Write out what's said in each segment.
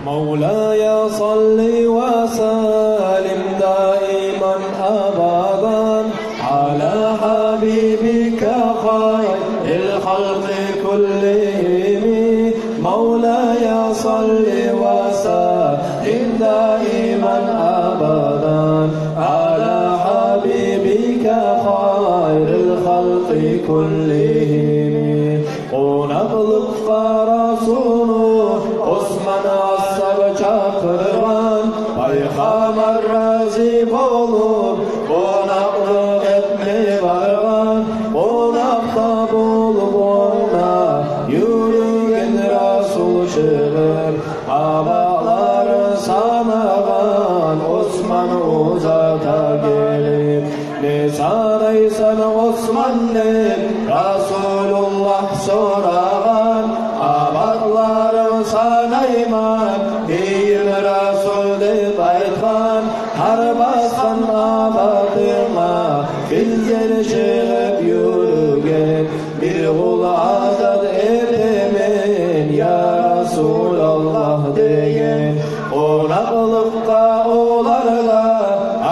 مولاي صل وسلم دائما أبدا على حبيبك خير الخلق كلهم. مولاي صل وسلم دائما أبدا على حبيبك خير الخلق كلهم. Qonaqlıqqa Rasulullah Osman Asab çakırgan, Peygamber razı olup qonaqlıq etmeye vargan. Qonaqda bulup ona yürüyen Rasul çıkır, havaları sanagan Osman uzata gelir. Ne sanaysan Osman ne Rasulullah soragan, abadları sanayman deyim Rasul dep aytkan. Har baskan abadıma bizler çıkıp yürügen, bir kul azat etemen ya Rasulallah deyen. Qonaqlıqqa olarla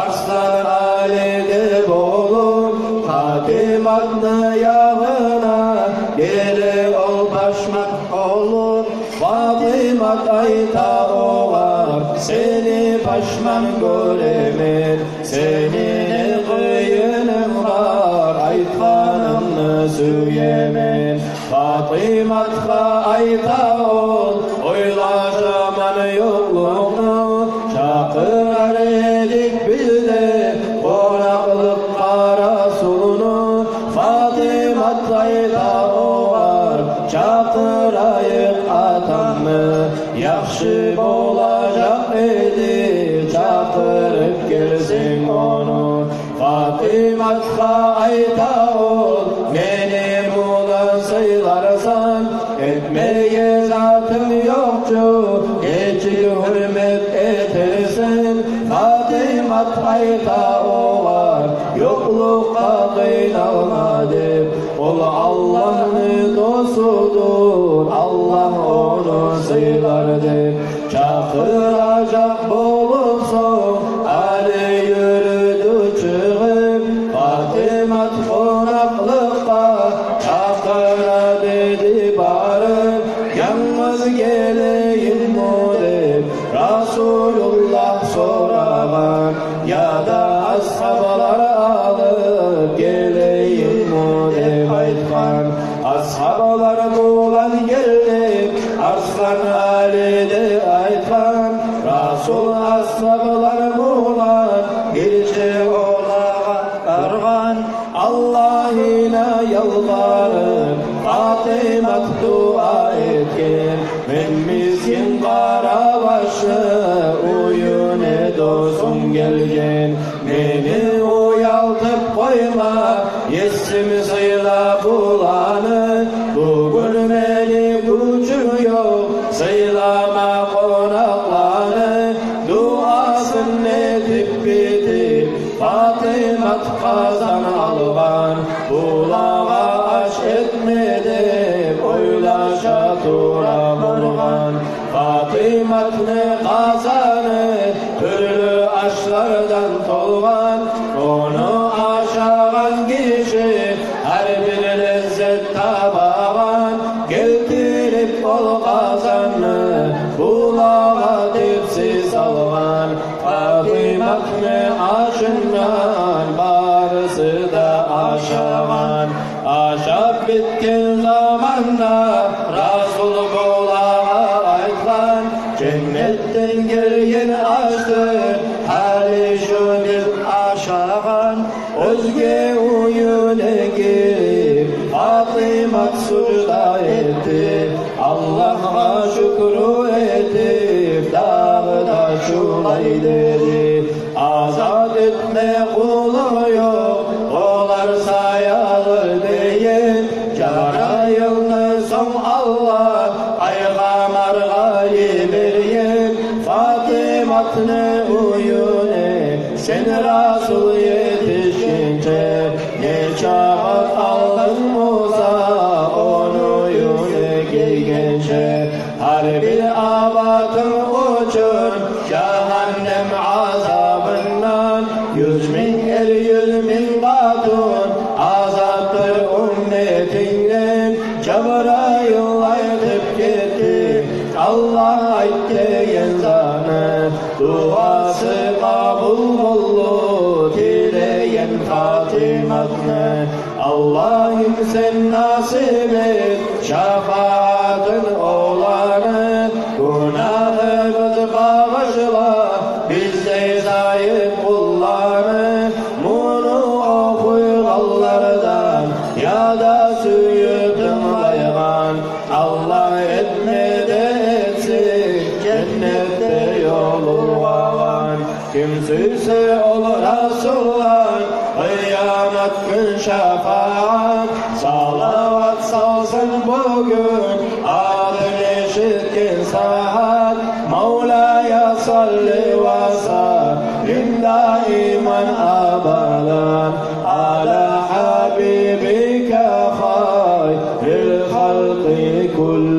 arslan alede bolup, Fatimat'ны yağına gerek ol başmak olur. Fatimat ayta oğar seni başman göremen, senin kıyının var aytkanını söylemen. Fatimat'ka ayta ol oylaşaman yokluğunu, çakırar edik biz de qonaqlıqqa Rasulunu. Fatimat ayta oğar çakırayık atamı, yaxşı bolacak edi çakırıp gelsin onu. Fatimat'ka ayta ol benim ulan sayılarsan, etmeye zatım yokçu geçik hürmet etersen. Fatimat ayta oğar yoklukka kıynalmadı, ol Allah'ın dostudur, Allah onu sıylardı. Çakıracak bulursun Ali yürüdü çıkıp, Fatimat qonaqlıqqa çakıra dedi barıp. Yalnız geleyim mu dep Rasulullah soragan, ya da ashablar alıp geleyim mu dep aytkan. Ashablar bulan gelip Arslan Ali'de aytkan. Rasul ashablar bulan ilçe olağa argan. Allah'ına yalvarıp Fatimat dua etken, men miskin kara başı uyune dostum gelgen. Meni uyaltıp koyma yesim sıyla bulanı, bugün meni gücüm yok sıylama qonaqlarını. Duasın edip bitip Fatimat kazan algan, bulağa aş etmedi oylaşa tura vurgan. Fatimat'ны kazanı türlü aşlardan tolgan, onu aşagan kişi her bir lezzet tabagan. Getirip ol kazanı bulağa tepsi salgan. Fatimat'ны aşından barısı da aşagan. Aşap bitken zamanda Rasul bulağa aytkan, cennetten gelgen aştır hali şu dep aşagan. Özge uyune girip Fatimat sucda etti, Allah'a şükrü etip dağda şulay dedi. Azat etme kulu yok olar sayalır deyin, carayılını son Allah Peygamber galip bergen. Fatimat'ны uyune sen Rasul yetişince, ne çağat aldın Musa onu yune giygençe. Her Her bir abatın uçur cehennem azabından. 100.000 katun azaptır ümmetinden. Cebrail aytıp gitti Allah ayttiğin zanı. Duası kabul oldu dileyen hatimatını. Allah'ım sen nasip et şefaatın olanı. Günahımızı bağışla bizde zayıf kullarını. Bunu okuyallardan ya da suyu tınlaygan. Allah etmedi etsin cennette yolu var. Kim sürse ol Resulullah kıyamet gün şefaat. Salavat salsın bugün adın eşitkin saat. Mevla'ya salli ve sallim daiman abadan ala habibike hayril halqi kull.